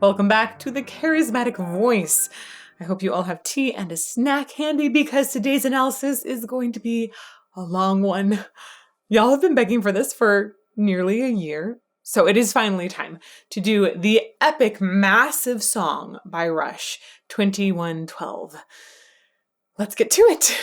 Welcome back to the Charismatic Voice. I hope you all have tea and a snack handy because today's analysis is going to be a long one. Y'all have been begging for this for nearly a year, so it is finally time to do the epic, massive song by Rush, 2112. Let's get to it.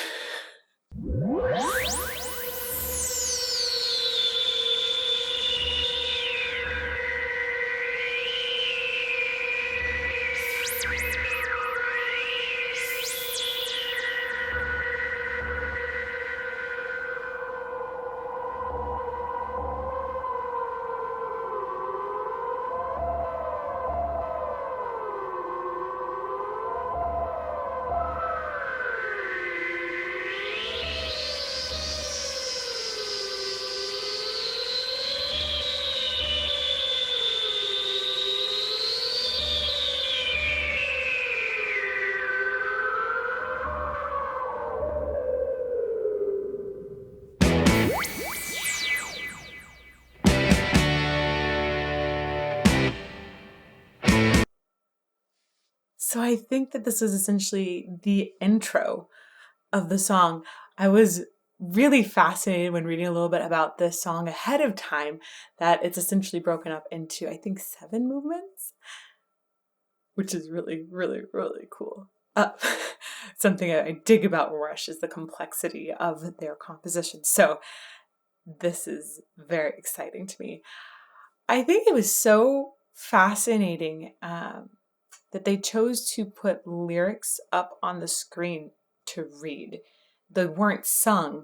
So I think that this is essentially the intro of the song. I was really fascinated when reading a little bit about this song ahead of time, that it's essentially broken up into, I think, 7 movements, which is really, really, really cool. Something I dig about Rush is the complexity of their composition. So this is very exciting to me. I think it was so fascinating that they chose to put lyrics up on the screen to read. They weren't sung.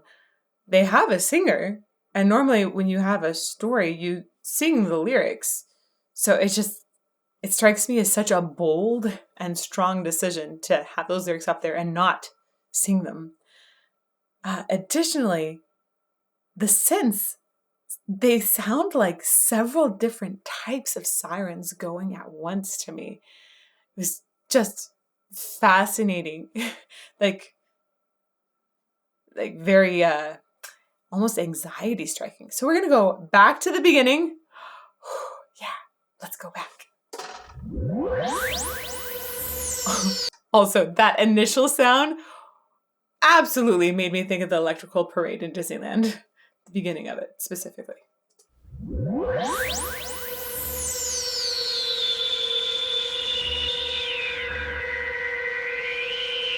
They have a singer, and normally when you have a story, you sing the lyrics. So it strikes me as such a bold and strong decision to have those lyrics up there and not sing them. Additionally, the synths, they sound like several different types of sirens going at once to me. It was just fascinating, like very almost anxiety striking. So we're gonna go back to the beginning. Yeah, let's go back. Also, that initial sound absolutely made me think of the electrical parade in Disneyland, the beginning of it specifically.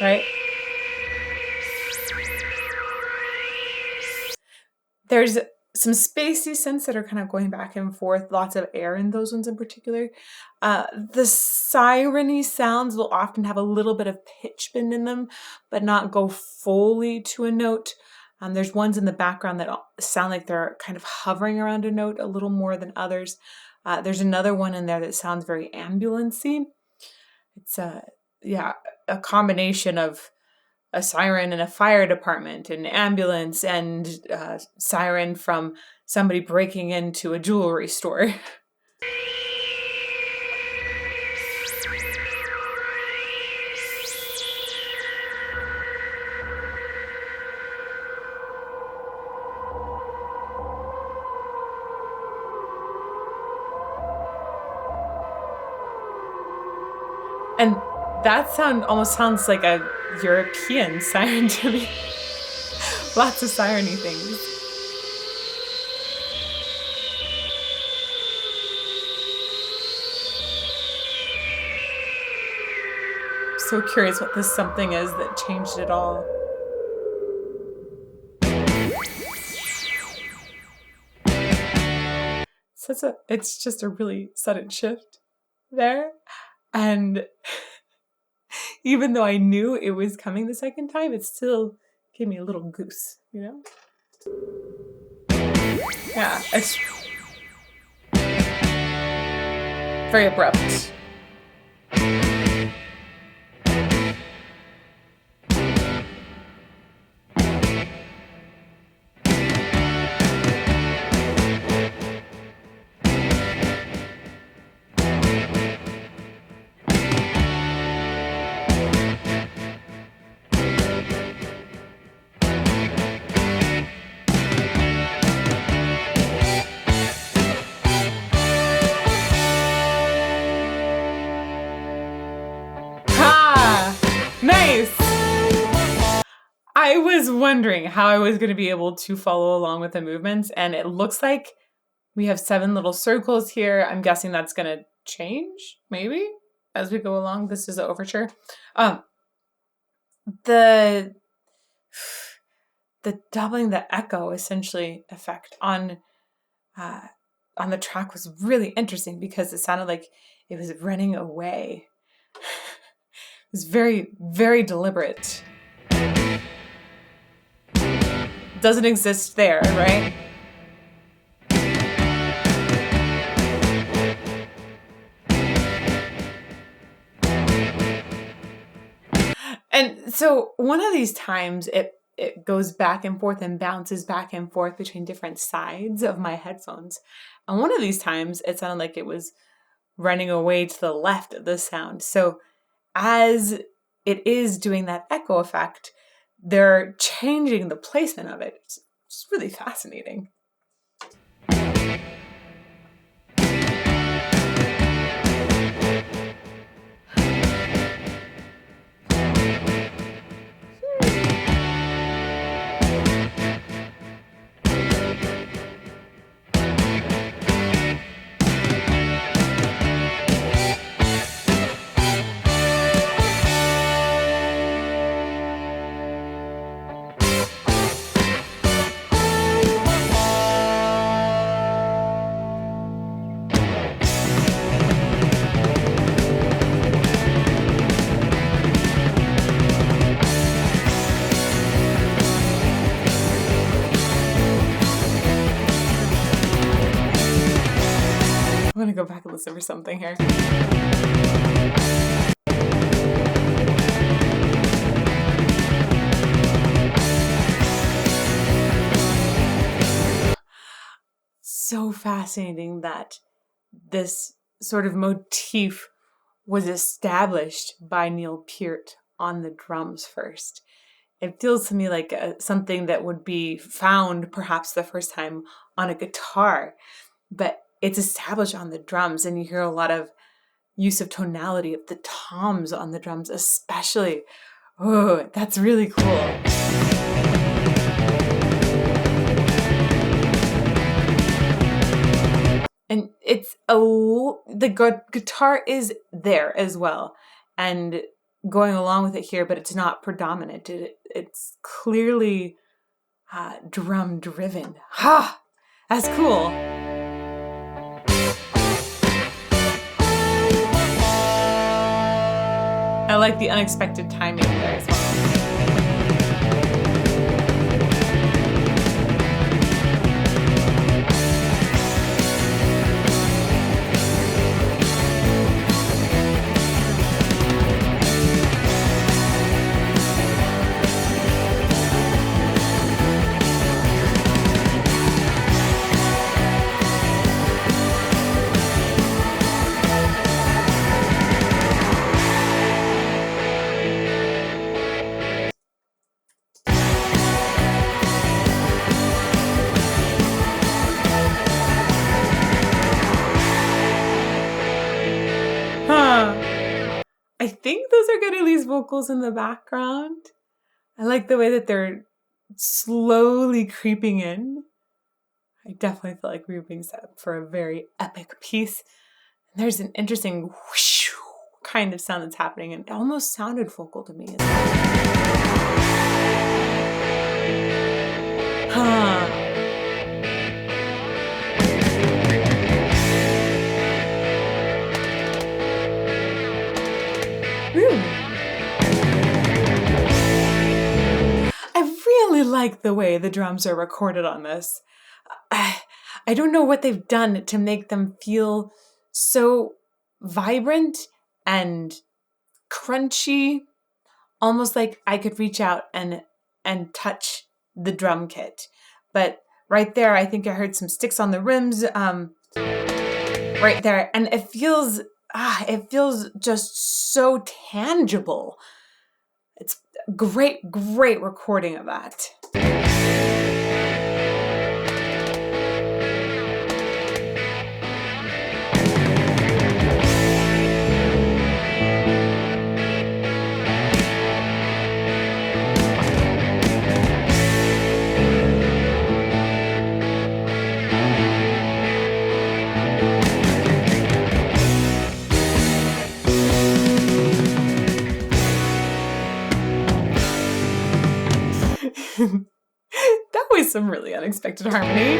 Right? There's some spacey synths that are kind of going back and forth, lots of air in those ones in particular. The siren-y sounds will often have a little bit of pitch bend in them, but not go fully to a note. There's ones in the background that sound like they're kind of hovering around a note a little more than others. There's another one in there that sounds very ambulance-y. It's a combination of a siren in a fire department, an ambulance, and a siren from somebody breaking into a jewelry store. And that sound almost sounds like a European siren to me. Lots of siren-y things. So curious what this something is that changed it all. It's just a really sudden shift there. And even though I knew it was coming the second time, it still gave me a little goose, you know? Yeah, it's very abrupt. Nice! I was wondering how I was going to be able to follow along with the movements, and it looks like we have 7 little circles here. I'm guessing that's going to change, maybe, as we go along. This is the overture. The doubling the echo, essentially, effect on the track was really interesting because it sounded like it was running away. It was very, very deliberate. Doesn't exist there, right? And so one of these times it goes back and forth and bounces back and forth between different sides of my headphones. And one of these times it sounded like it was running away to the left of the sound. So as it is doing that echo effect, they're changing the placement of it. It's really fascinating. I'm going to go back and listen for something here. So fascinating that this sort of motif was established by Neil Peart on the drums first. It feels to me like something that would be found perhaps the first time on a guitar, but it's established on the drums, and you hear a lot of use of tonality of the toms on the drums especially. Oh, that's really cool. And it's the guitar is there as well, and going along with it here, but it's not predominant. It's clearly drum driven. Ha! That's cool. I like the unexpected timing there as well. I think those are Geddy Lee's vocals in the background. I like the way that they're slowly creeping in. I definitely feel like we were being set up for a very epic piece. And there's an interesting whoosh kind of sound that's happening, and it almost sounded vocal to me as well. I really like the way the drums are recorded on this. I don't know what they've done to make them feel so vibrant and crunchy, almost like I could reach out and touch the drum kit. But right there, I think I heard some sticks on the rims right there, and it feels just so tangible. It's great recording of that. some really unexpected harmony.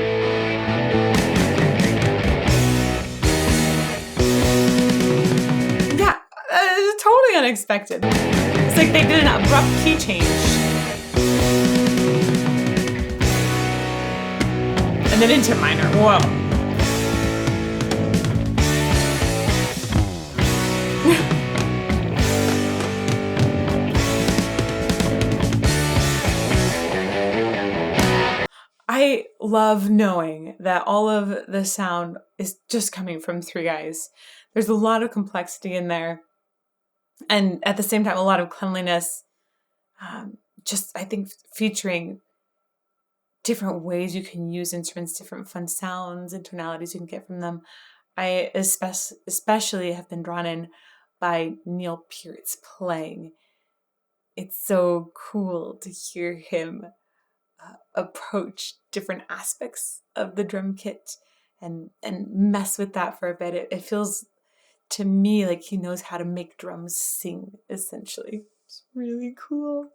Yeah, totally unexpected. It's like they did an abrupt key change. And then into minor. Whoa. I love knowing that all of the sound is just coming from three guys. There's a lot of complexity in there. And at the same time, a lot of cleanliness. Just, I think, featuring different ways you can use instruments, different fun sounds and tonalities you can get from them. I especially have been drawn in by Neil Peart's playing. It's so cool to hear him approach different aspects of the drum kit and mess with that for a bit. It feels to me like he knows how to make drums sing, essentially. It's really cool.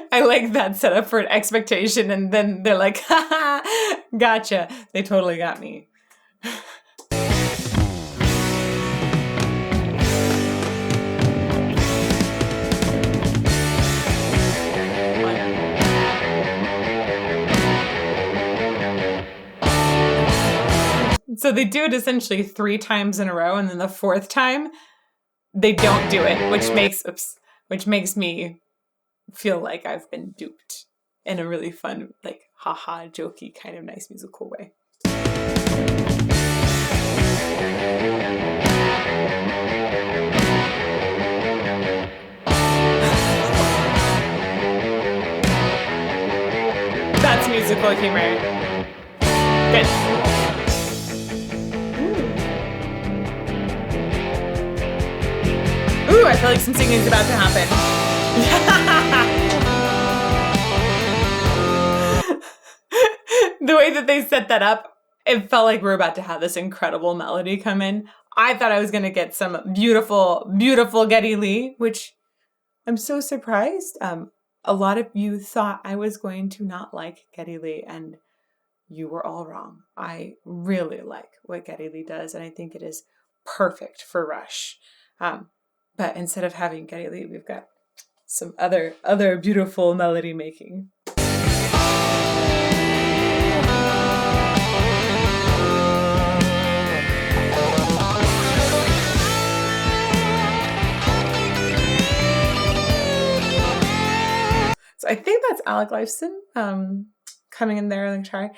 I like that setup for an expectation, and then they're like, ha ha, gotcha. They totally got me. So they do it essentially 3 times in a row, and then the 4th time they don't do it, which makes me feel like I've been duped in a really fun, like, haha, jokey, kind of nice musical way. That's musical humor. Good. Ooh, I feel like some singing is about to happen. The way that they set that up, it felt like we're about to have this incredible melody come in. I thought I was going to get some beautiful, beautiful Geddy Lee, which I'm so surprised. A lot of you thought I was going to not like Geddy Lee, and you were all wrong. I really like what Geddy Lee does, and I think it is perfect for Rush. But instead of having Geddy Lee, we've got some other beautiful melody making. So I think that's Alec Lifeson coming in there on the guitar.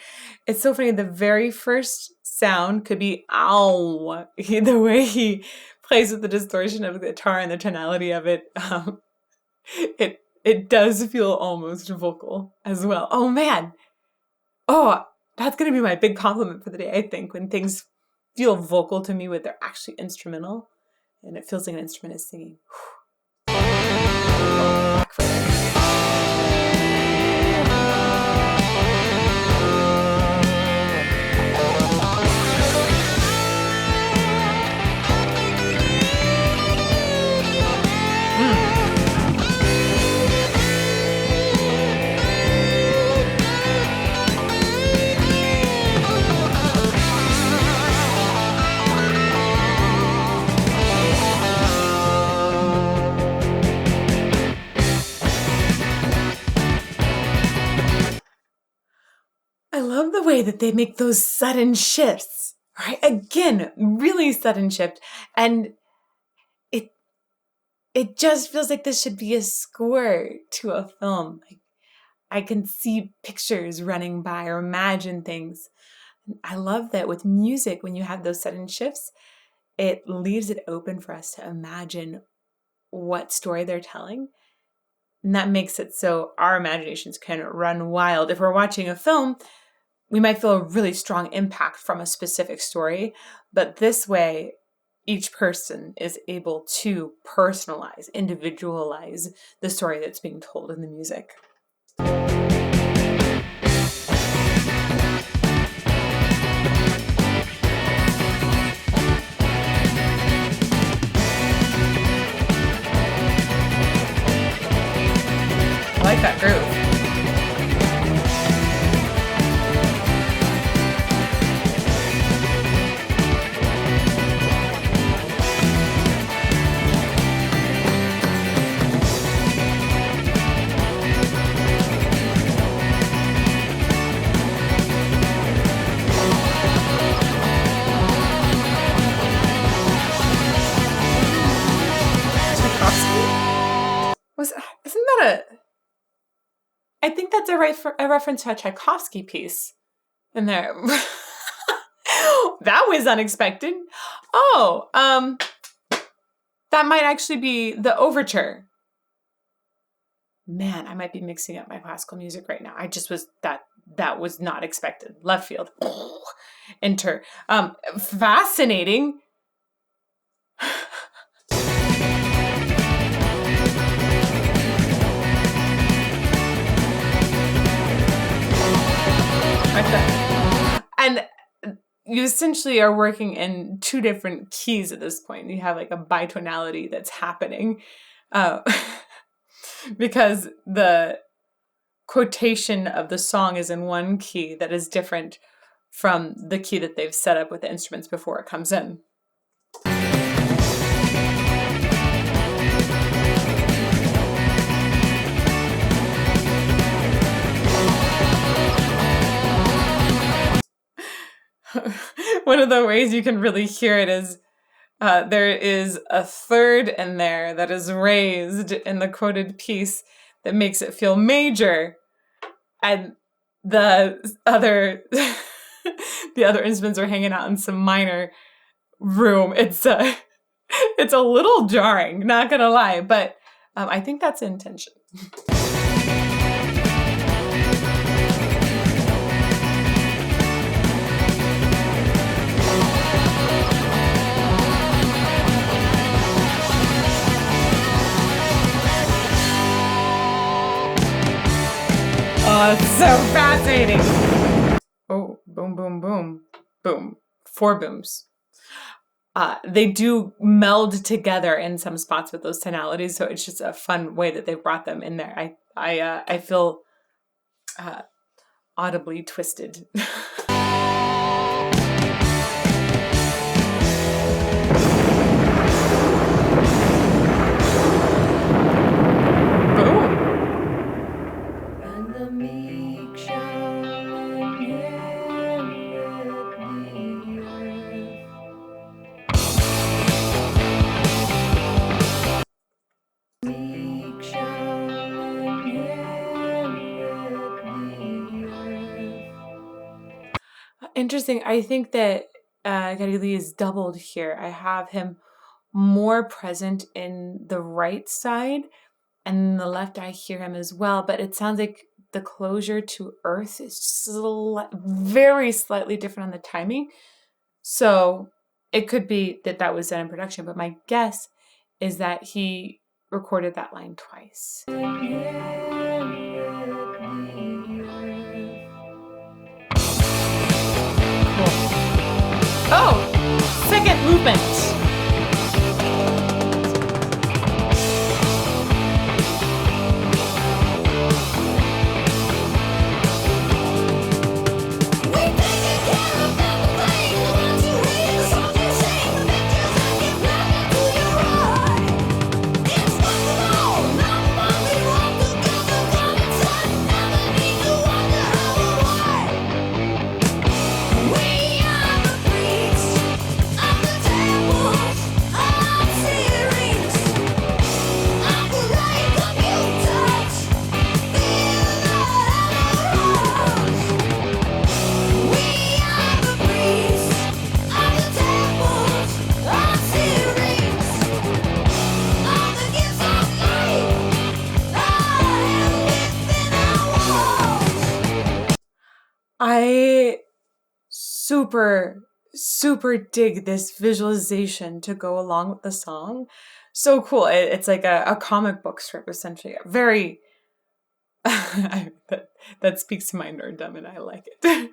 It's so funny. The very first sound could be ow. The way he plays with the distortion of the guitar and the tonality of it, it does feel almost vocal as well. Oh man. Oh, that's going to be my big compliment for the day, I think, when things feel vocal to me when they're actually instrumental and it feels like an instrument is singing. Back for it. I love the way that they make those sudden shifts, right? Again, really sudden shift. And it just feels like this should be a score to a film. Like I can see pictures running by or imagine things. I love that with music, when you have those sudden shifts, it leaves it open for us to imagine what story they're telling. And that makes it so our imaginations can run wild. If we're watching a film, we might feel a really strong impact from a specific story, but this way, each person is able to personalize, individualize the story that's being told in the music. like that groove. Isn't that I think that's a reference to a Tchaikovsky piece in there. That was unexpected. Oh, that might actually be the overture. Man, I might be mixing up my classical music right now. I just was that was not expected. Left field. Enter. Fascinating. And you essentially are working in two different keys at this point. You have like a bitonality that's happening because the quotation of the song is in one key that is different from the key that they've set up with the instruments before it comes in. One of the ways you can really hear it is there is a third in there that is raised in the quoted piece that makes it feel major, and the other the other instruments are hanging out in some minor room. It's a little jarring, not gonna lie, but I think that's the intention. Oh, it's so fascinating. Oh, boom, boom, boom, boom. 4 booms. They do meld together in some spots with those tonalities, so it's just a fun way that they've brought them in there. I feel audibly twisted. Interesting. I think that Geddy Lee is doubled here. I have him more present in the right side, and in the left I hear him as well. But it sounds like the closure to earth is very slightly different on the timing. So it could be that was done in production. But my guess is that he recorded that line twice. Oh, second movement. I super dig this visualization to go along with the song. So cool. It's like a comic book strip, essentially. Very, that speaks to my nerddom, and I like it.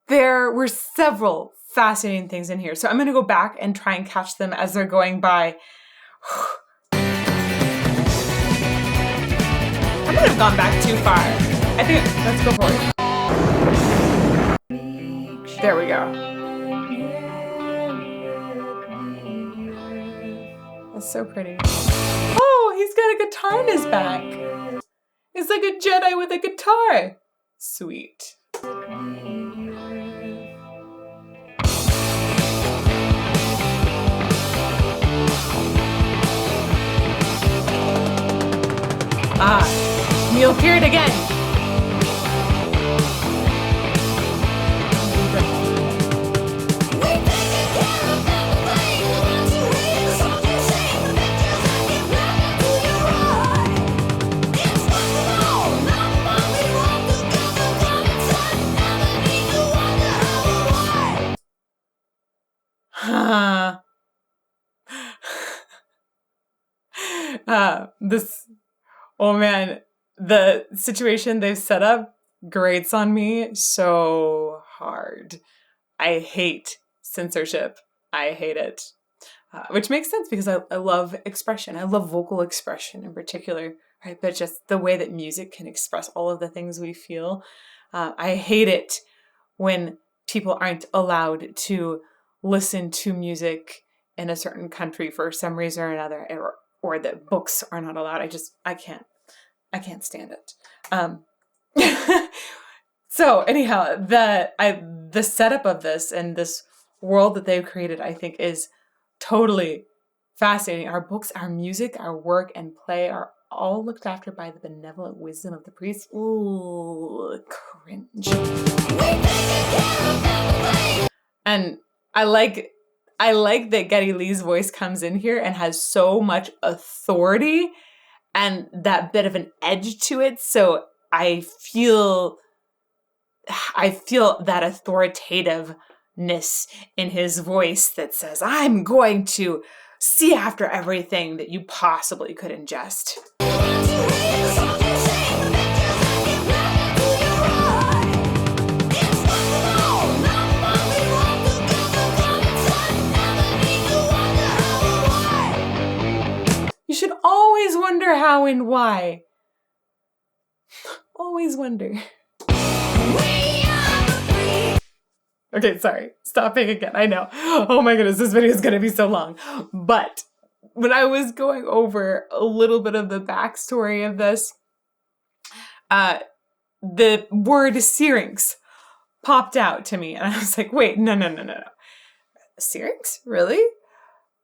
There were several fascinating things in here. So I'm going to go back and try and catch them as they're going by. I might have gone back too far. I think, let's go for it. There we go. That's so pretty. Oh, he's got a guitar in his back. It's like a Jedi with a guitar. Sweet. Ah, you'll hear it again. Oh man, the situation they've set up grates on me so hard. I hate censorship. I hate it. Which makes sense because I love expression. I love vocal expression in particular, right? But just the way that music can express all of the things we feel. I hate it when people aren't allowed to listen to music in a certain country for some reason or another, or that books are not allowed. I can't stand it. So anyhow, the setup of this and this world that they've created, I think, is totally fascinating. Our books, our music, our work and play are all looked after by the benevolent wisdom of the priests. Ooh, cringe. And I like that Geddy Lee's voice comes in here and has so much authority and that bit of an edge to it. So I feel that authoritativeness in his voice that says, I'm going to see after everything that you possibly could ingest. You should always wonder how and why. Always wonder. Okay, sorry. Stopping again. I know. Oh my goodness, this video is going to be so long. But when I was going over a little bit of the backstory of this, the word syrinx popped out to me. And I was like, wait, no. Syrinx? Really?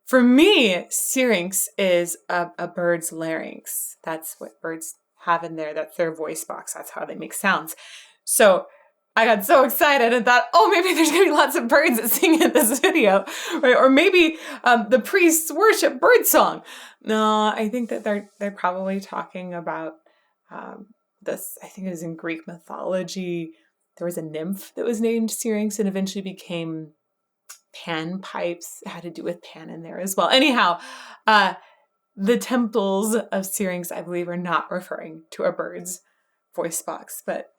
For me, syrinx is a bird's larynx. That's what birds have in there. That's their voice box. That's how they make sounds. So I got so excited and thought, oh, maybe there's going to be lots of birds that sing in this video, right? Or maybe the priests worship birdsong. No, I think that they're probably talking about this. I think it was in Greek mythology. There was a nymph that was named Syrinx and eventually became Pan pipes. It had to do with Pan in there as well. Anyhow, the temples of Syrinx, I believe, are not referring to a bird's voice box, but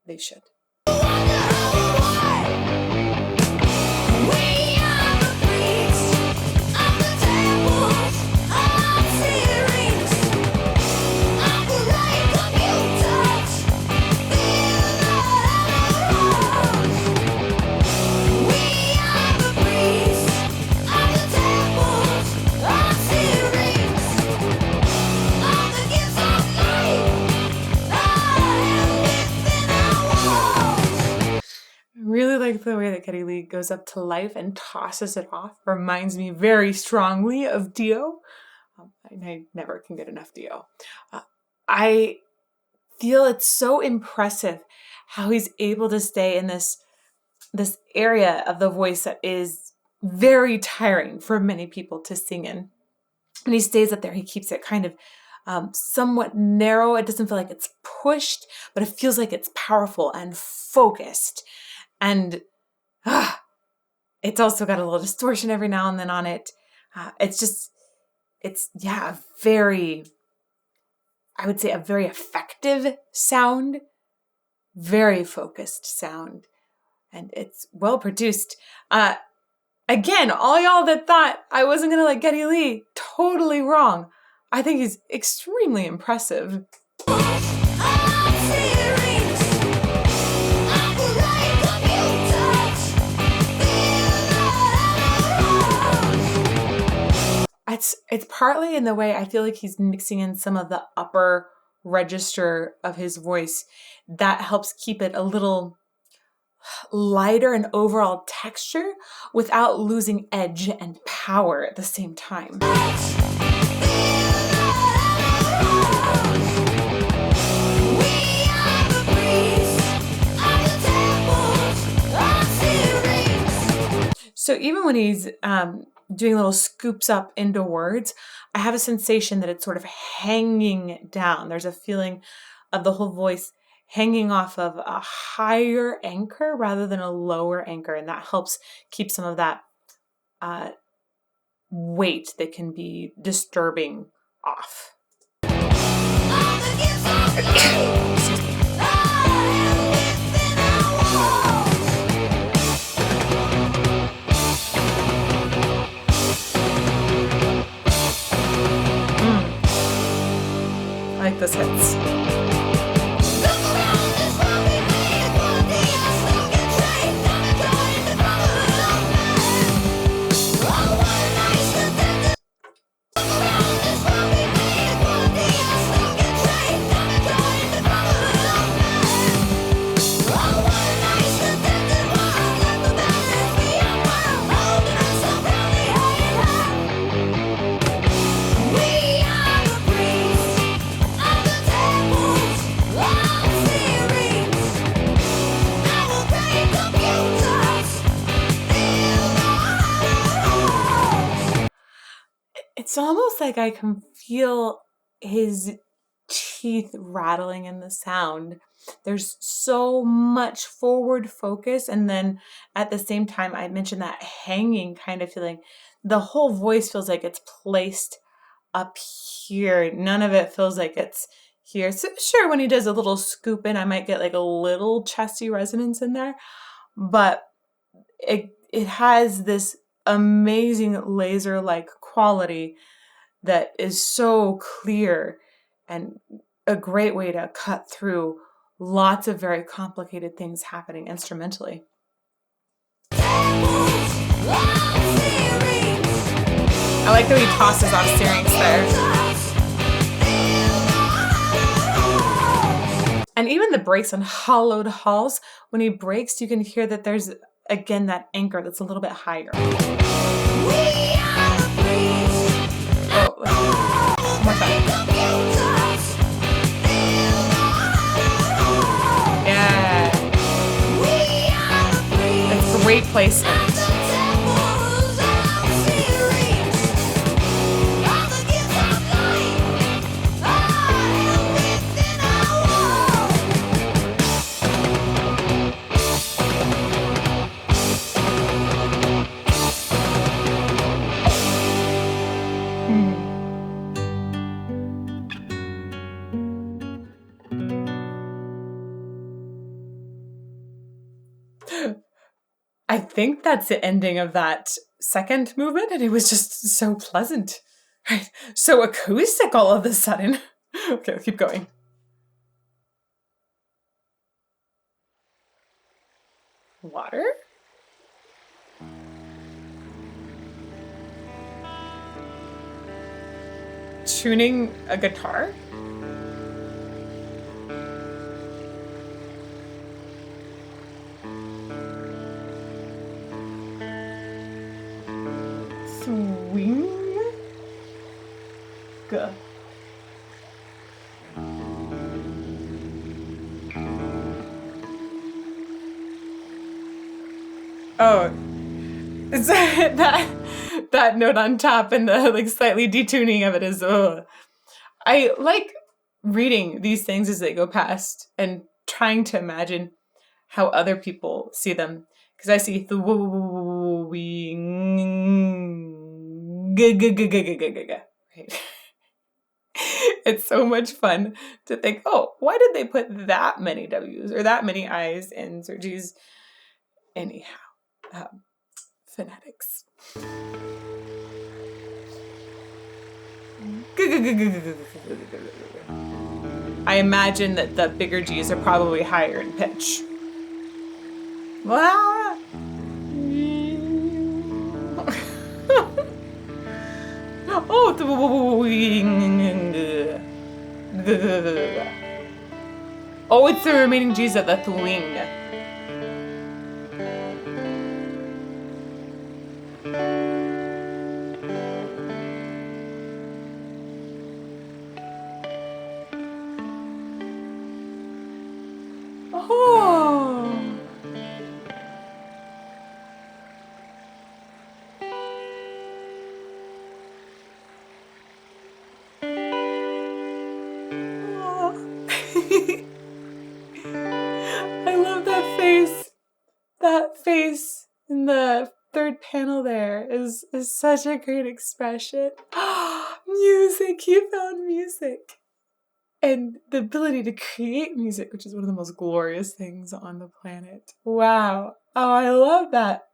they should. Really like the way that Geddy Lee goes up to life and tosses it off. Reminds me very strongly of Dio. I never can get enough Dio. I feel it's so impressive how he's able to stay in this area of the voice that is very tiring for many people to sing in. And he stays up there. He keeps it kind of somewhat narrow. It doesn't feel like it's pushed, but it feels like it's powerful and focused. And it's also got a little distortion every now and then on it. It's a very effective sound, very focused sound, and it's well produced. Again, all y'all that thought I wasn't going to like Geddy Lee, totally wrong. I think he's extremely impressive. It's partly in the way I feel like he's mixing in some of the upper register of his voice that helps keep it a little lighter and overall texture without losing edge and power at the same time. So even when he's doing little scoops up into words, I have a sensation that it's sort of hanging down. There's a feeling of the whole voice hanging off of a higher anchor rather than a lower anchor. And that helps keep some of that weight that can be disturbing off. I like this hits. It's almost like I can feel his teeth rattling in the sound. There's so much forward focus. And then at the same time, I mentioned that hanging kind of feeling. The whole voice feels like it's placed up here. None of it feels like it's here. So sure, when he does a little scoop in, I might get like a little chesty resonance in there. But it has this amazing laser-like quality that is so clear and a great way to cut through lots of very complicated things happening instrumentally. I like that he tosses off steerings there. And even the breaks on hollowed halls, when he breaks, you can hear that there's, again, that anchor that's a little bit higher. Oh, one more time. Yeah. It's great placement. I think that's the ending of that second movement, and it was just so pleasant, right? So acoustic all of a sudden. Okay, I'll keep going. Water? Tuning a guitar? Swing? Go. Oh, is that note on top and the like slightly detuning of it is, oh. I like reading these things as they go past and trying to imagine how other people see them. Because I see the right? It's so much fun to think, oh, why did they put that many W's or that many I's in Sergi's? Anyhow, phonetics. I imagine that the bigger G's are probably higher in pitch. Oh, it's the remaining G's of the thwing. Oh. I love that face. That face in the third panel there is such a great expression. Music, you found music. And the ability to create music, which is one of the most glorious things on the planet. Wow. Oh, I love that.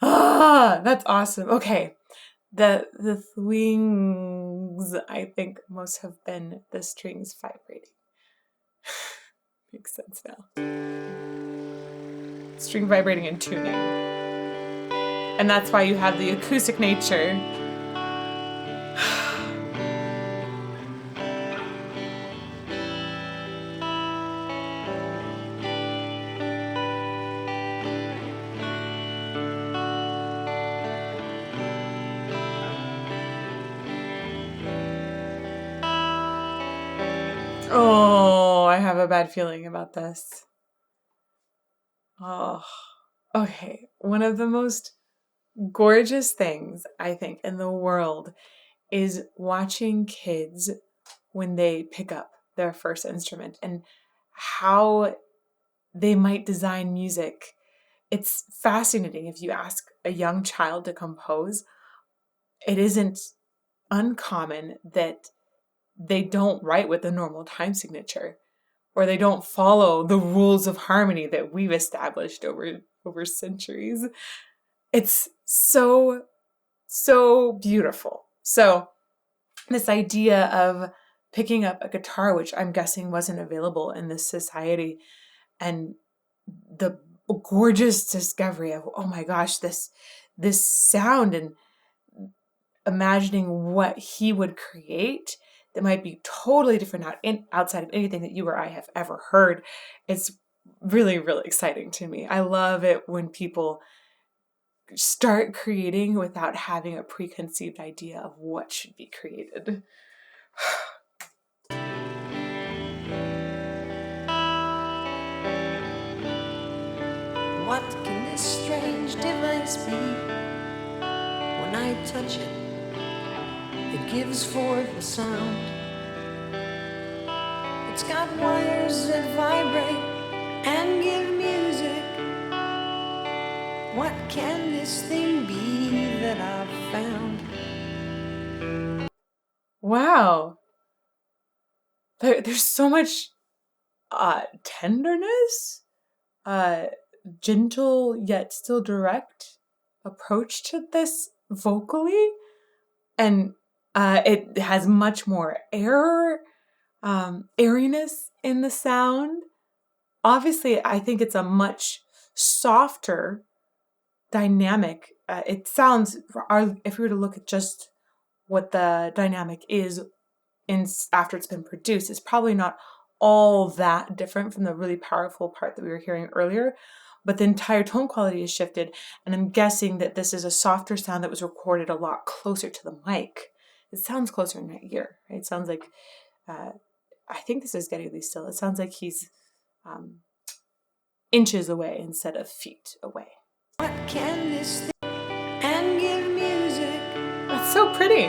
That's awesome. Okay. The thwings, I think, must have been the strings vibrating. Makes sense now. String vibrating and tuning. And that's why you have the acoustic nature. Oh, I have a bad feeling about this. Oh, okay. One of the most gorgeous things, I think, in the world is watching kids when they pick up their first instrument and how they might design music. It's fascinating. If you ask a young child to compose, it isn't uncommon that they don't write with a normal time signature, or they don't follow the rules of harmony that we've established over centuries. It's so beautiful. So this idea of picking up a guitar, which I'm guessing wasn't available in this society, and the gorgeous discovery of, oh my gosh, this sound, and imagining what he would create that might be totally different outside of anything that you or I have ever heard. It's really, really exciting to me. I love it when people start creating without having a preconceived idea of what should be created. What can this strange device be? When I touch it, it gives forth a sound. It's got wires that vibrate and give music. What can this thing be that I've found? Wow. There's so much tenderness, gentle yet still direct approach to this vocally, and it has much more airiness in the sound. Obviously, I think it's a much softer dynamic. It sounds, if we were to look at just what the dynamic is after it's been produced, it's probably not all that different from the really powerful part that we were hearing earlier, but the entire tone quality is shifted, and I'm guessing that this is a softer sound that was recorded a lot closer to the mic. It sounds closer in my ear, right? It sounds like, I think this is Geddy Lee still. It sounds like he's inches away instead of feet away. What can this thing and give music? That's so pretty.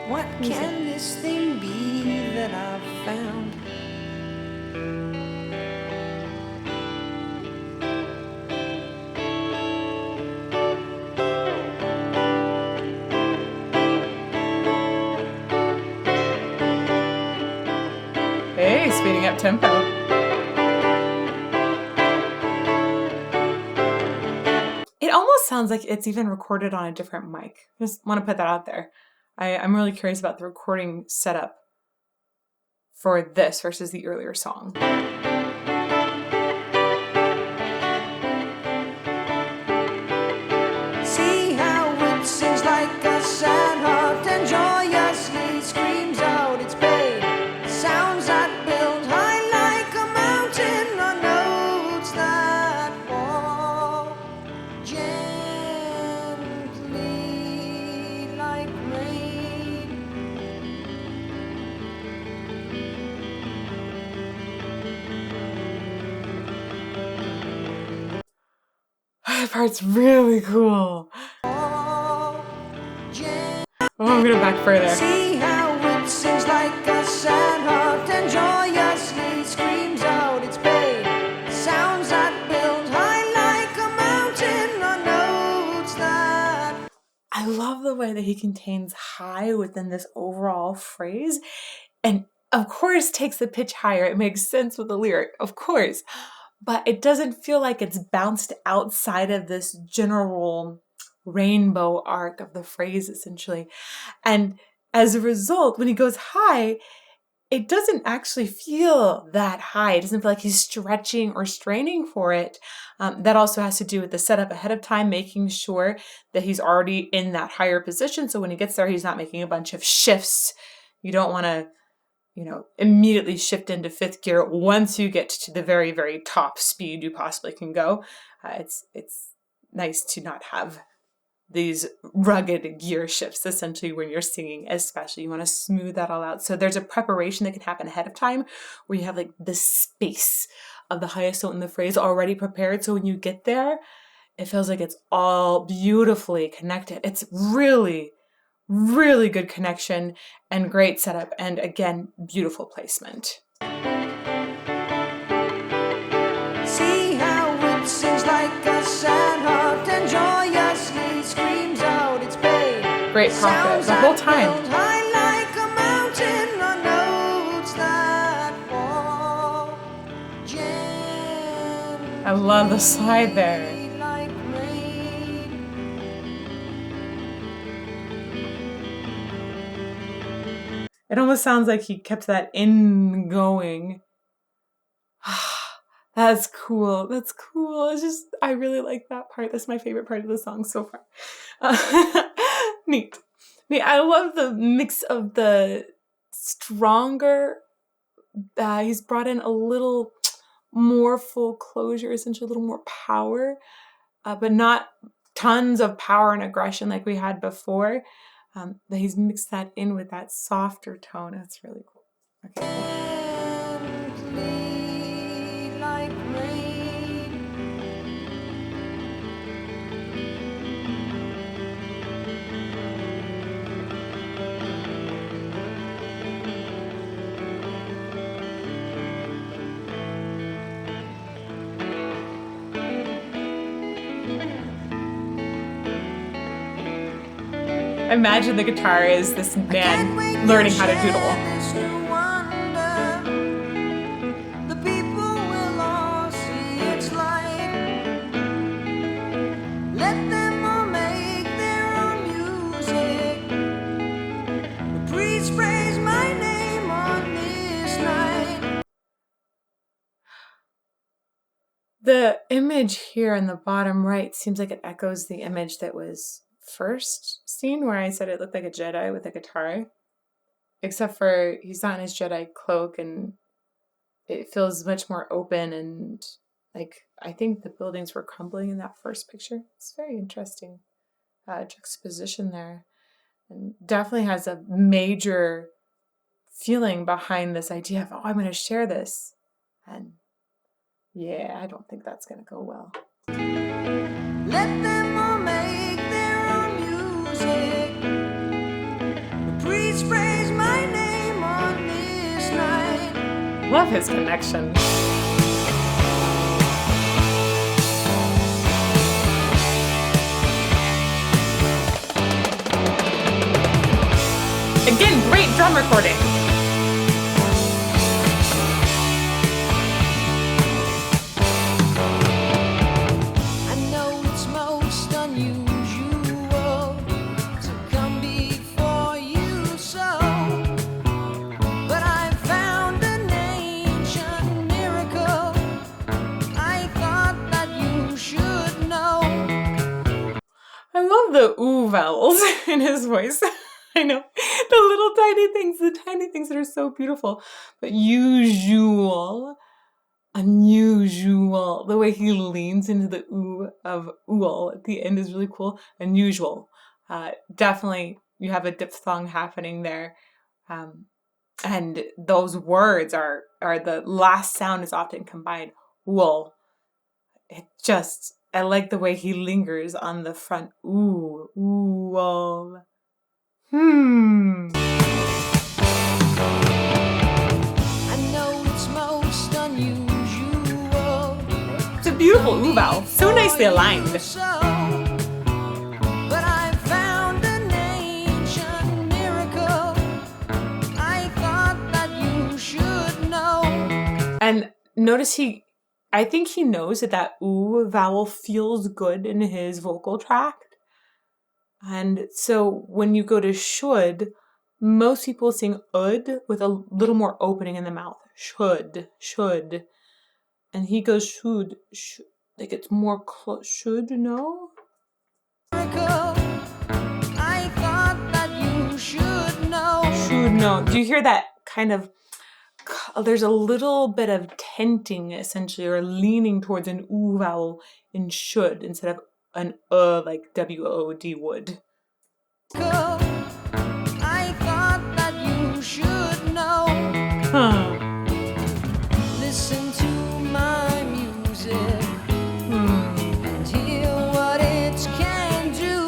What can this thing be that I've found? Hey, speeding up tempo. It almost sounds like it's even recorded on a different mic. Just want to put that out there. I'm really curious about the recording setup for this versus the earlier song. See how it sings like a sad heart. That part's really cool. Oh, I'm gonna back further. See how it sings like a sad heart and joyously screams out its pain. Sounds that build high like a mountain on notes that... I love the way that he contains high within this overall phrase, and of course takes the pitch higher. It makes sense with the lyric, of course, but it doesn't feel like it's bounced outside of this general rainbow arc of the phrase, essentially. And as a result, when he goes high, it doesn't actually feel that high. It doesn't feel like he's stretching or straining for it. That also has to do with the setup ahead of time, making sure that he's already in that higher position. So when he gets there, he's not making a bunch of shifts. You don't want to, immediately shift into fifth gear once you get to the very, very top speed you possibly can go. It's nice to not have these rugged gear shifts, essentially, when you're singing, especially. You want to smooth that all out. So there's a preparation that can happen ahead of time where you have like the space of the highest note in the phrase already prepared. So when you get there, it feels like it's all beautifully connected. It's really, really good connection and great setup. And again, beautiful placement. See how it sings like a sad heart and joyously screams out its pain. Great pocket the whole time. High like a mountain on notes that fall gently. I love the slide there. Like rain. It almost sounds like he kept that in going. That's cool. That's cool. I really like that part. That's my favorite part of the song so far. Neat. I love the mix of the stronger. He's brought in a little more full closure, essentially a little more power, but not tons of power and aggression like we had before. But he's mixed that in with that softer tone. That's really cool. Okay, Gently like rain. I imagine the guitar is this man learning how to doodle. This new wonder. The people will all see its light. Let them all make their own music. The priest praise my name on this night. The image here in the bottom right seems like it echoes the image that was first seen, where I said it looked like a Jedi with a guitar, except for he's not in his Jedi cloak, and it feels much more open, and like I think the buildings were crumbling in that first picture. It's very interesting juxtaposition there, and definitely has a major feeling behind this idea of, oh, I'm going to share this, and yeah, I don't think that's going to go well. Let them all make their own music. The priest praise my name on this night. Love his connection. Again, great drum recording. I know it's most unusual to come before you so, but I found an ancient miracle I thought that you should know. I love the ooh vowels in his voice. I know, the little tiny things that are so beautiful. But usual, unusual, the way he leans into the ooh of ool at the end is really cool. Unusual. Definitely, you have a diphthong happening there. And those words are the last sound is often combined. Wool. It just I like the way he lingers on the front. Ooh, ooh, oh. I know it's most unusual. It's a beautiful ooh vowel. So nicely aligned. So, but I found an ancient miracle. I thought that you should know. And notice I think he knows that ooh vowel feels good in his vocal tract. And so when you go to should, most people sing ud with a little more opening in the mouth. Should. And he goes should, like it's more close. Should, no? I thought that you should know. Should know. Do you hear that kind of, there's a little bit of tenting essentially, or leaning towards an ooh vowel in should instead of an like W-O-D would. I thought that you should know. Listen to my music and hear what it can do.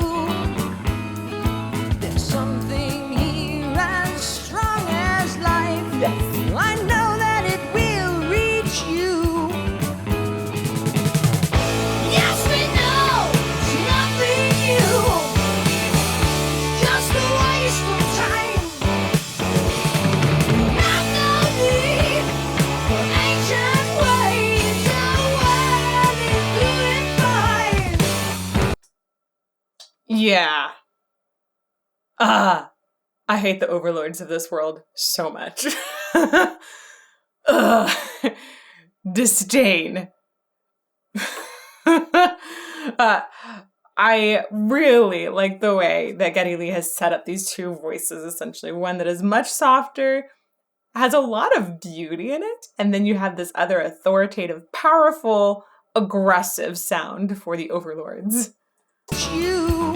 There's something here as strong as life. Yes. I know that it will reach you. Yes, we know it's nothing new. Just a waste of time. Not no need for ancient ways. The world is doing fine. Yeah. I hate the overlords of this world so much. Disdain. I really like the way that Geddy Lee has set up these two voices, essentially. One that is much softer, has a lot of beauty in it, and then you have this other authoritative, powerful, aggressive sound for the overlords. You.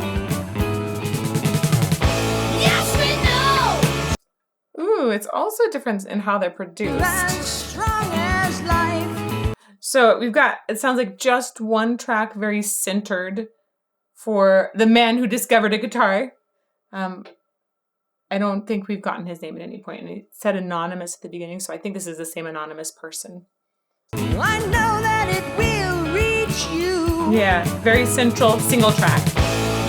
Yes, we know. Ooh, it's also a difference in how they're produced. As strong as life. So we've got, it sounds like just one track, very centered for the man who discovered a guitar. I don't think we've gotten his name at any point, and it said anonymous at the beginning, so I think this is the same anonymous person. I know that it will reach you. Yeah, very central, single track.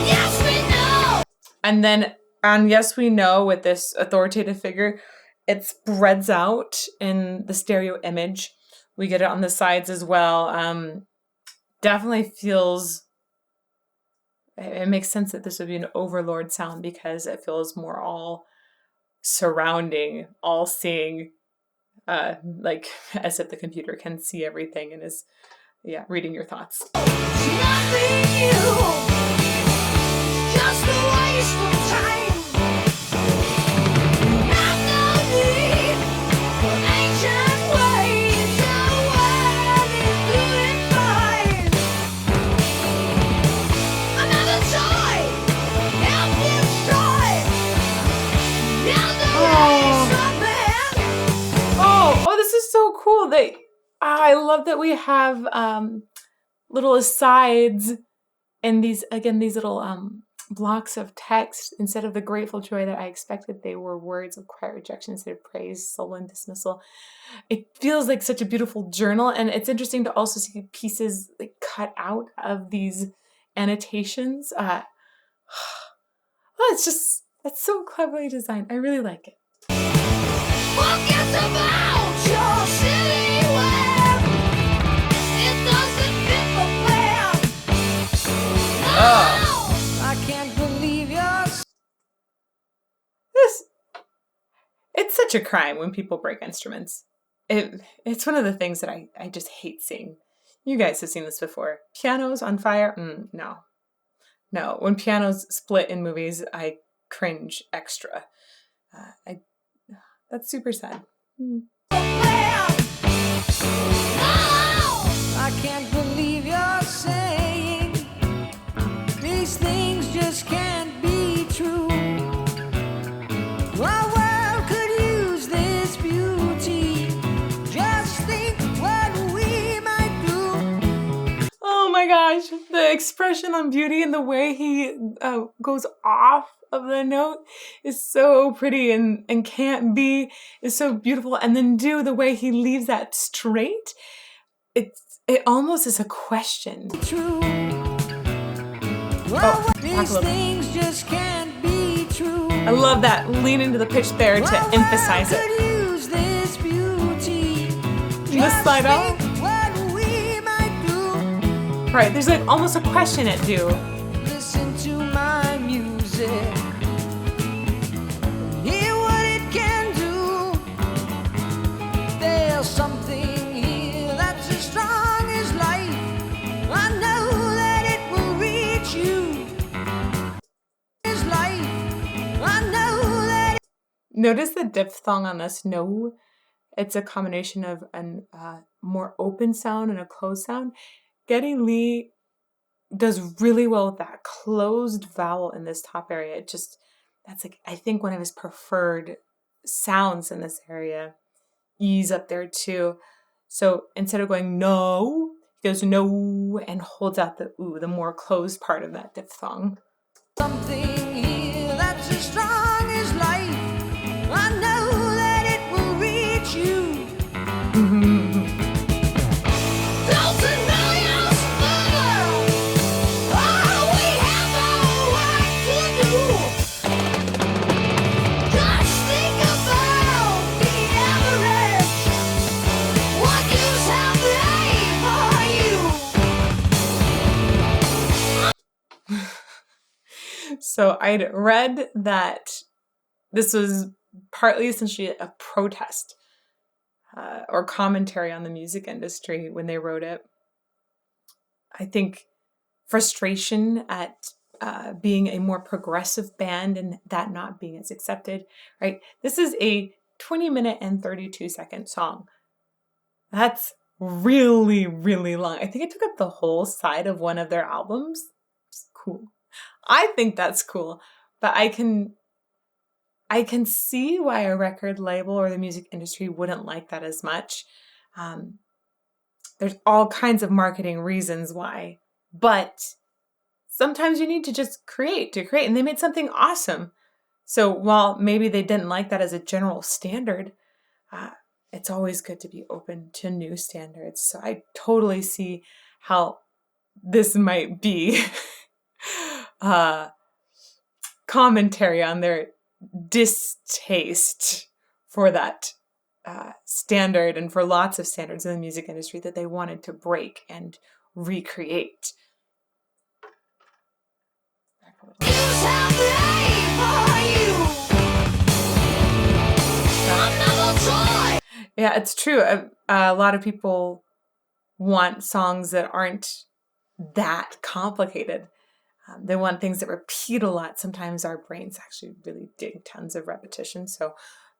Yes, we know. And then on Yes We Know, with this authoritative figure, it spreads out in the stereo image. We get it on the sides as well. Definitely feels, it makes sense that this would be an overlord sound because it feels more all surrounding, all seeing, like as if the computer can see everything and is, reading your thoughts. Nothing new. Just a waste of time. Not no need for ancient ways. The world is doing fine. Another toy help destroy. Now the race of man. Oh, this is so cool. I love that we have little asides and these little blocks of text instead of the grateful joy that I expected. They were words of quiet rejection instead of praise, soul, and dismissal. It feels like such a beautiful journal, and it's interesting to also see pieces like cut out of these annotations. It's so cleverly designed. I really like it. Forget about your silly web. It doesn't fit the plan. No, I can't believe you're It's such a crime when people break instruments. It's one of the things that I just hate seeing. You guys have seen this before. Pianos on fire? No. When pianos split in movies, I cringe extra. That's super sad. I can't believe you're saying these things just can't be true. Our world could use this beauty. Just think what we might do. Oh my gosh. the expression on Beauty and the way he goes off of the note is so pretty, and Can't Be is so beautiful. And then Do, the way he leaves that straight, it almost is a question. True. Oh, Well, talk a these little bit. things just can't be true. I love that. Lean into the pitch there to Well, emphasize I it. could use this beauty. The slide Just out. think what we might do. Right, there's like almost a question at Do. Listen to my music. Hear what it can do. There's something here that's as strong as life. I know that it will reach you. As life. I know that Notice the diphthong on this no. It's a combination of a more open sound and a closed sound. Geddy Lee does really well with that closed vowel in this top area. That's like, I think, one of his preferred sounds in this area. E's up there too. So instead of going no, he goes no and holds out the ooh, the more closed part of that diphthong. something here that's as strong as life. I know that it will reach you. Thousand millions further. Oh, we have no work to do. Just think about the average. What use have they for you? So I'd read that this was partly essentially a protest or commentary on the music industry when they wrote it. I think frustration at being a more progressive band and that not being as accepted, right? This is a 20-minute and 32-second song. That's really, really long. I think it took up the whole side of one of their albums. It's cool. I think that's cool, but I can see why a record label or the music industry wouldn't like that as much. There's all kinds of marketing reasons why, but sometimes you need to just create, and they made something awesome. So while maybe they didn't like that as a general standard, it's always good to be open to new standards. So I totally see how this might be commentary on their distaste for that standard and for lots of standards in the music industry that they wanted to break and recreate. Yeah, it's true. A lot of people want songs that aren't that complicated. They want things that repeat a lot. Sometimes our brains actually really dig tons of repetition, so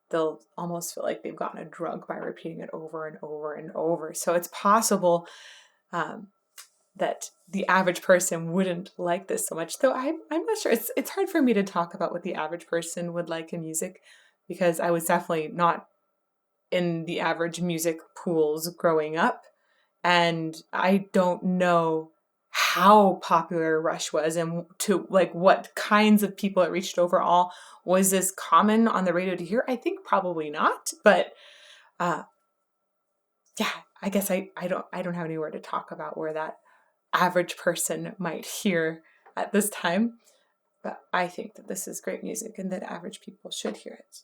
they'll almost feel like they've gotten a drug by repeating it over and over and over. So it's possible that the average person wouldn't like this so much, though I'm not sure. It's hard for me to talk about what the average person would like in music because I was definitely not in the average music pools growing up, and I don't know how popular Rush was and to like what kinds of people it reached overall. Was this common on the radio to hear? I think probably not, but yeah, I guess I don't have anywhere to talk about where that average person might hear at this time, but I think that this is great music and that average people should hear it.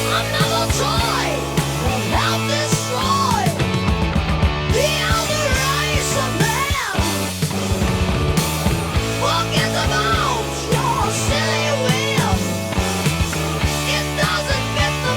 Another toy will help destroy the elder race of man. Forget about your silly will. It doesn't fit the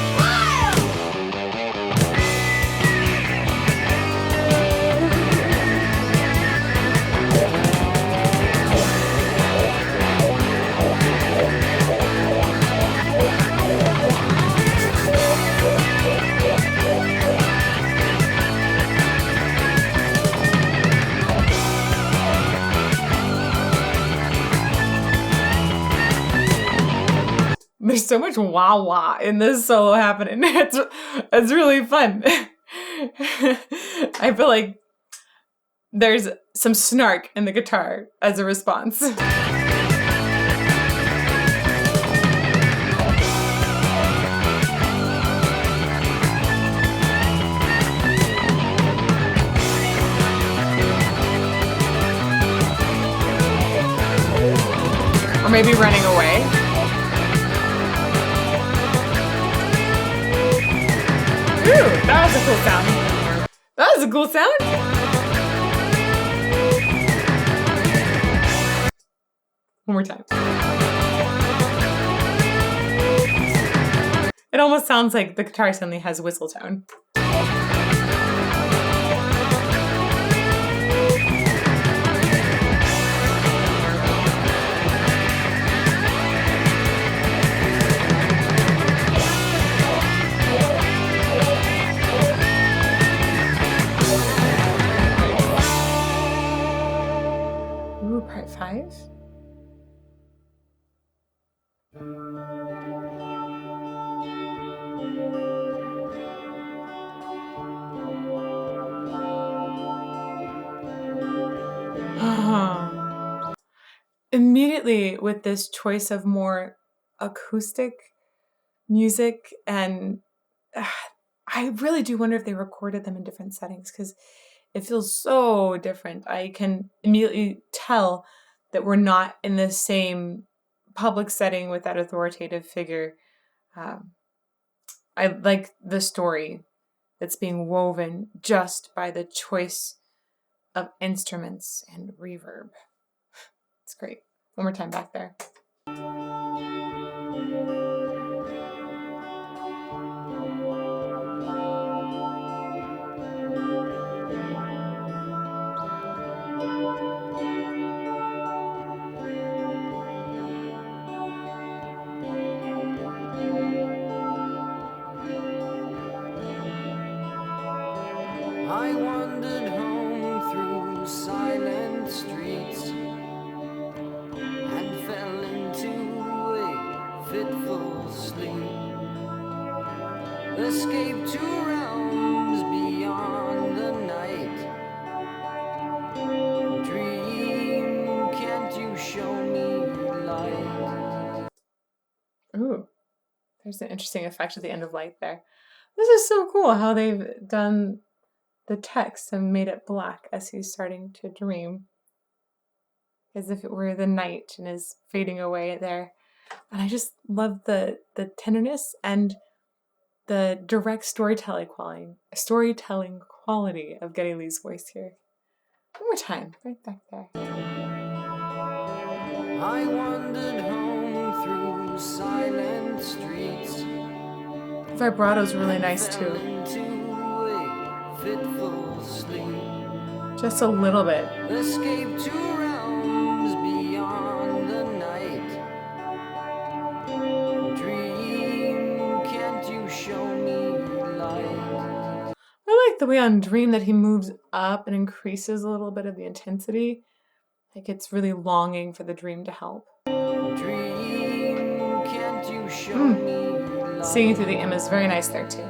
There's so much wah wah in this solo happening. It's really fun. I feel like there's some snark in the guitar as a response. Or maybe running away. Ooh, that was a cool sound. That was a cool sound. One more time. It almost sounds like the guitar suddenly has whistle tone. Ooh, part 5. Immediately with this choice of more acoustic music, and I really do wonder if they recorded them in different settings because it feels so different. I can immediately tell that we're not in the same public setting with that authoritative figure. I like the story that's being woven just by the choice of instruments and reverb. It's great. One more time back there. I wandered home through silent streets and fell into a fitful sleep. Escaped to realms beyond the night. Dream, can't you show me light? Ooh, there's an interesting effect at the end of light there. This is so cool how they've done the text and made it black as he's starting to dream, as if it were the night and is fading away there. And I just love the tenderness and the direct storytelling quality of Geddy Lee's voice here. One more time, right back there. I wandered home through silent streets. Vibrato's really nice too. Fitful sleep. Just a little bit. Escape to realms beyond the night. Dream, can't you show me light? I like the way on Dream that he moves up and increases a little bit of the intensity. Like it's really longing for the dream to help. Dream, can't you show me light? Singing through the M is very nice there too.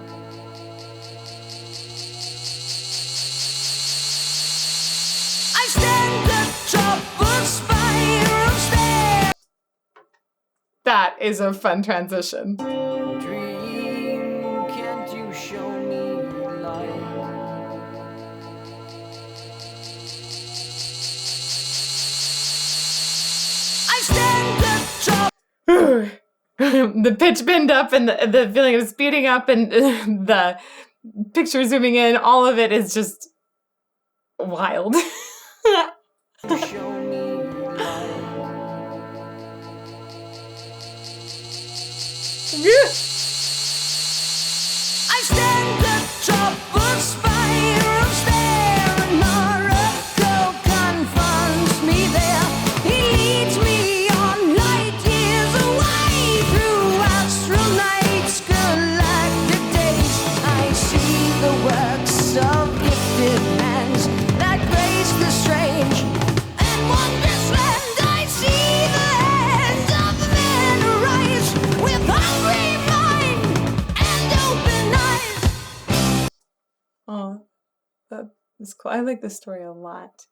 That is a fun transition. Dream, can't you show me light? I stand at top. The pitch bend up and the feeling of speeding up and the picture zooming in, all of it is just wild. Show me light. I stand atop a spiral stair, and Miracle confronts me there. He leads me on light years away through astral nights, galactic days. I see the works of gifted hands that grace the strange and wondrous land. I see the hands of men arise with hungry minds. cool. I like this story a lot.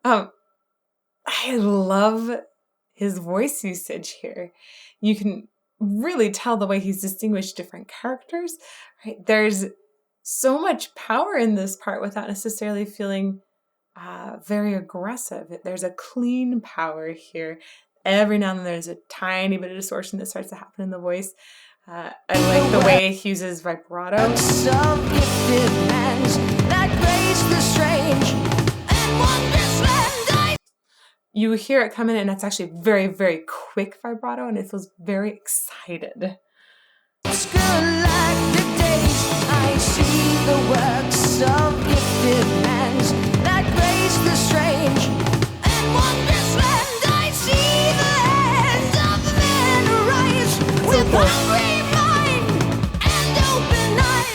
I love his voice usage here. You can really tell the way he's distinguished different characters, right? There's so much power in this part without necessarily feeling very aggressive. There's a clean power here. Every now and then there's a tiny bit of distortion that starts to happen in the voice. I like the way he uses vibrato. Some gifted hands that grace the strange and wondrous land. You hear it come in, and it's actually very, very quick vibrato, and it feels very excited. It's good like the days I see the works of gifted hands that grace the strange and wondrous land. I see the hands of men arise with hungry mind and open eyes.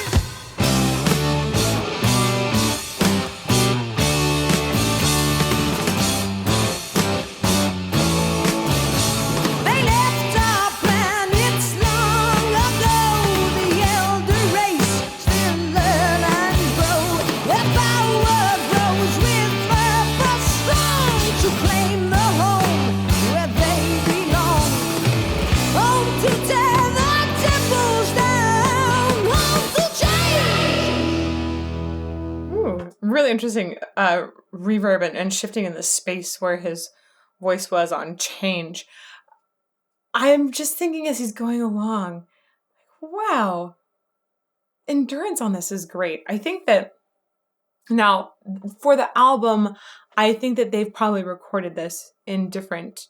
They left our planets long ago. The elder race still learn and grow. Their power grows with purpose strong to claim the home where they belong. Home to tear the temples down. Home to change. Ooh, really interesting reverb and shifting in the space where his voice was on change. I'm just thinking as he's going along, wow, endurance on this is great. I think that now for the album, I think that they've probably recorded this in different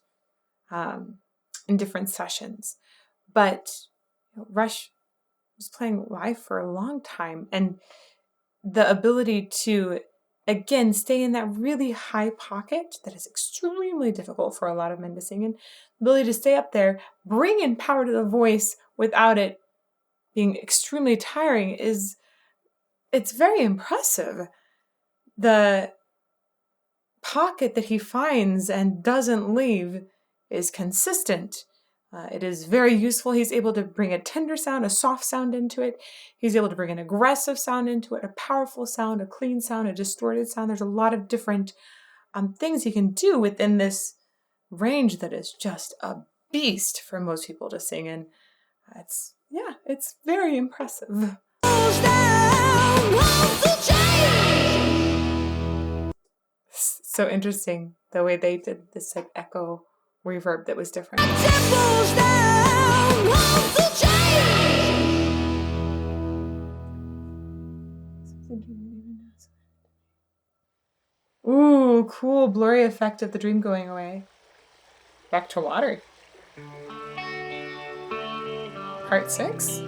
sessions, but Rush was playing live for a long time, and the ability to again stay in that really high pocket that is extremely difficult for a lot of men to sing in, the ability to stay up there, bring in power to the voice without it being extremely tiring it's very impressive. The pocket that he finds and doesn't leave is consistent. It is very useful. He's able to bring a tender sound, a soft sound into it. He's able to bring an aggressive sound into it, a powerful sound, a clean sound, a distorted sound. There's a lot of different things he can do within this range that is just a beast for most people to sing in. It's very impressive. So interesting the way they did this like echo reverb that was different. Ooh, cool blurry effect of the dream going away. Back to water. Part 6.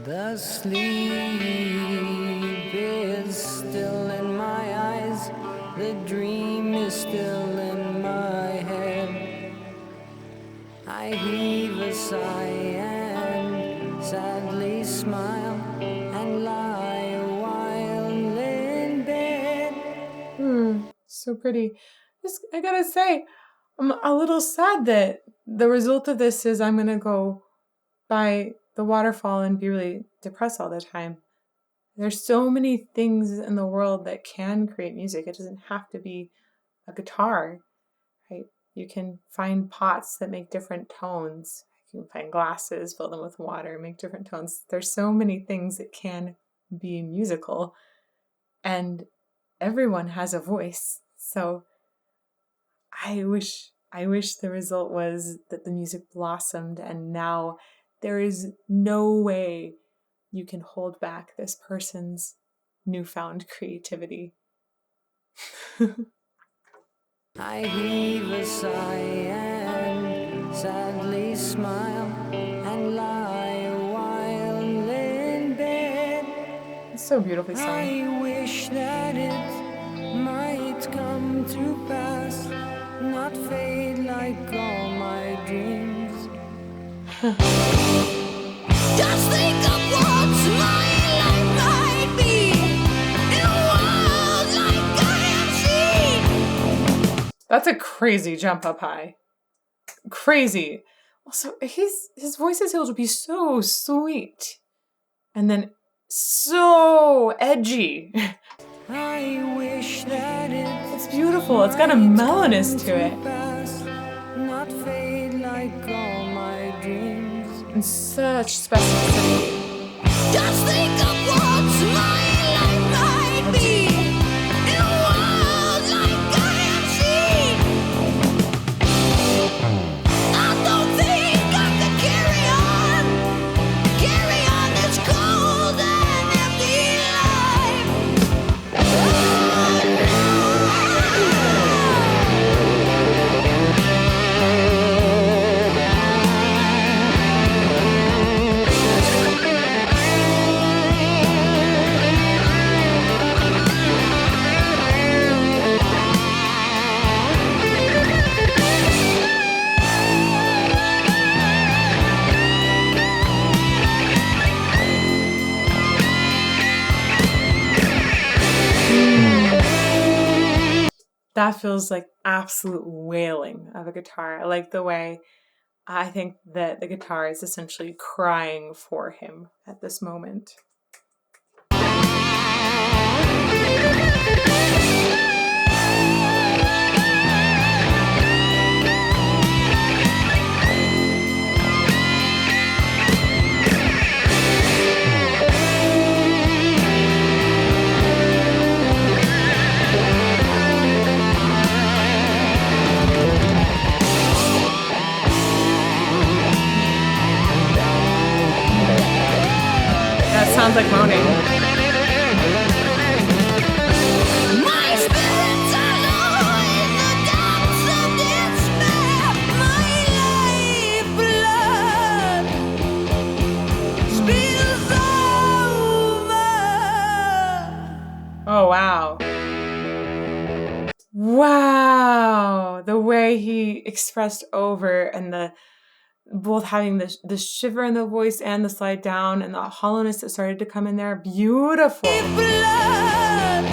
The sleep is still in my eyes. The dream is still in my head. I heave a sigh and sadly smile and lie a while in bed. So pretty. I gotta say, I'm a little sad that the result of this is I'm gonna go by the waterfall and be really depressed all the time. There's so many things in the world that can create music. It doesn't have to be a guitar, right? You can find pots that make different tones. You can find glasses, fill them with water, make different tones. There's so many things that can be musical, and everyone has a voice. So I wish the result was that the music blossomed, and now there is no way you can hold back this person's newfound creativity. I heave a sigh and sadly smile and lie a while in bed. It's so beautifully sung. I wish that it might come to pass, not fade like all my dreams. Just think of what my life might be in one That's a crazy jump up high. Crazy. Also, his voice is able to be so sweet. And then so edgy. I wish that It's beautiful. It's got a mellowness to it. not fade like all my dreams. And such specificity. Just think of what my life might be in a world like I have seen. I don't think I can carry on this cold and empty That feels like absolute wailing of a guitar. I like the way I think that the guitar is essentially crying for him at this moment. That sounds like moaning. My spirits are low in the depths of despair. My lifeblood spills over. Oh, wow. Wow. The way he expressed over and the both having the shiver in the voice and the slide down and the hollowness that started to come in there. Beautiful. Blood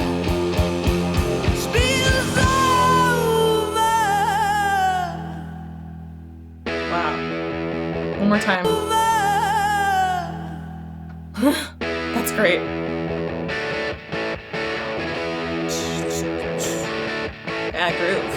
spills over. Wow. One more time. That's great. Yeah, groove.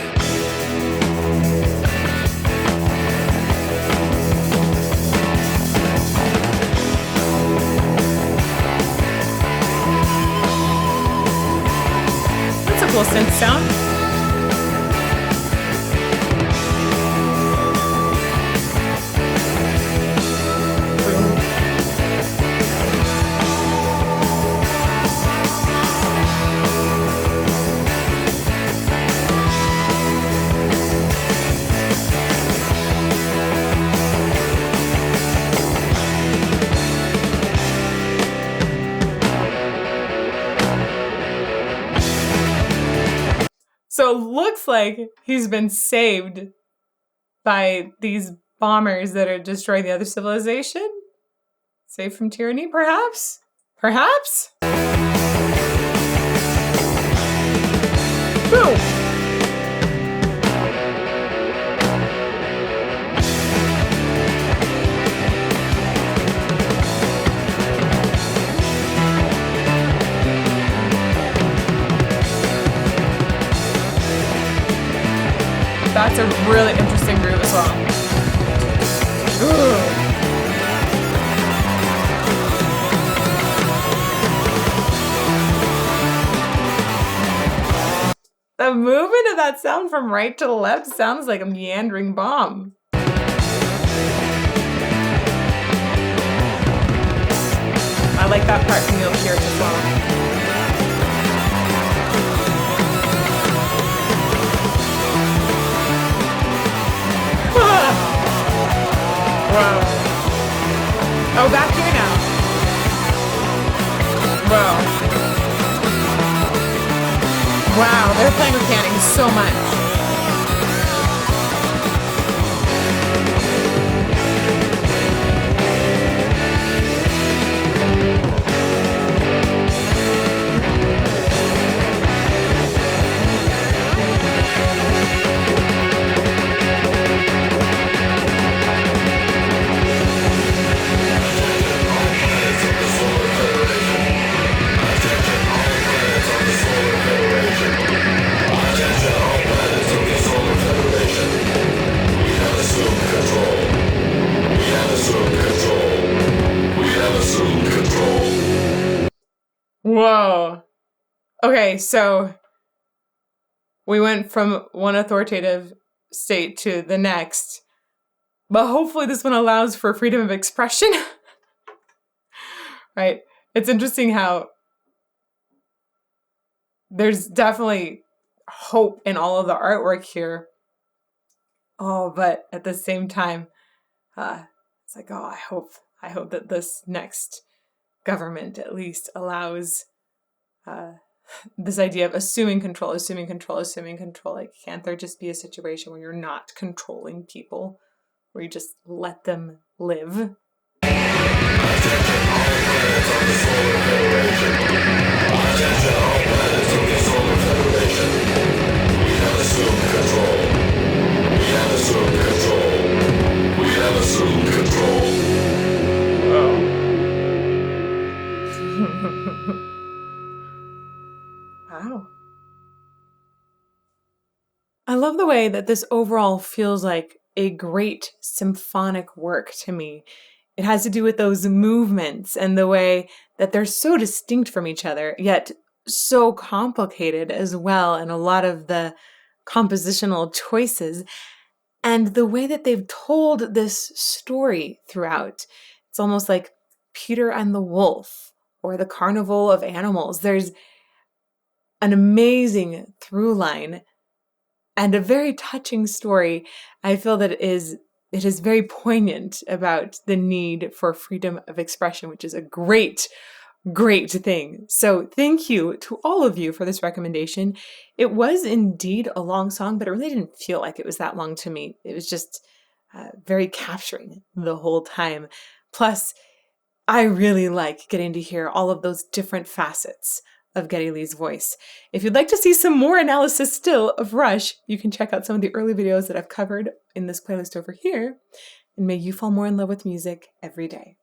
That's a cool synth sound. So it looks like he's been saved by these bombers that are destroying the other civilization. Saved from tyranny, perhaps? Perhaps? Boom! That's a really interesting groove as well. Ooh. The movement of that sound from right to left sounds like a meandering bomb. I like that part when you'll hear it as well. Whoa. Oh, back here now. Whoa. Wow, they're playing with panning so much. Okay, so we went from one authoritative state to the next, but hopefully this one allows for freedom of expression. Right? It's interesting how there's definitely hope in all of the artwork here. Oh, but at the same time, it's like, oh, I hope that this next government at least allows this idea of assuming control, assuming control, assuming control. Like, can't there just be a situation where you're not controlling people, where you just let them live? Wow. I love the way that this overall feels like a great symphonic work to me. It has to do with those movements and the way that they're so distinct from each other, yet so complicated as well, and a lot of the compositional choices, and the way that they've told this story throughout. It's almost like Peter and the Wolf or the Carnival of Animals. There's an amazing through line and a very touching story. I feel that it is very poignant about the need for freedom of expression, which is a great thing. So thank you to all of you for this recommendation. It was indeed a long song, but it really didn't feel like it was that long to me. It was just very capturing the whole time. Plus, I really like getting to hear all of those different facets of Geddy Lee's voice. If you'd like to see some more analysis still of Rush, you can check out some of the early videos that I've covered in this playlist over here. And may you fall more in love with music every day.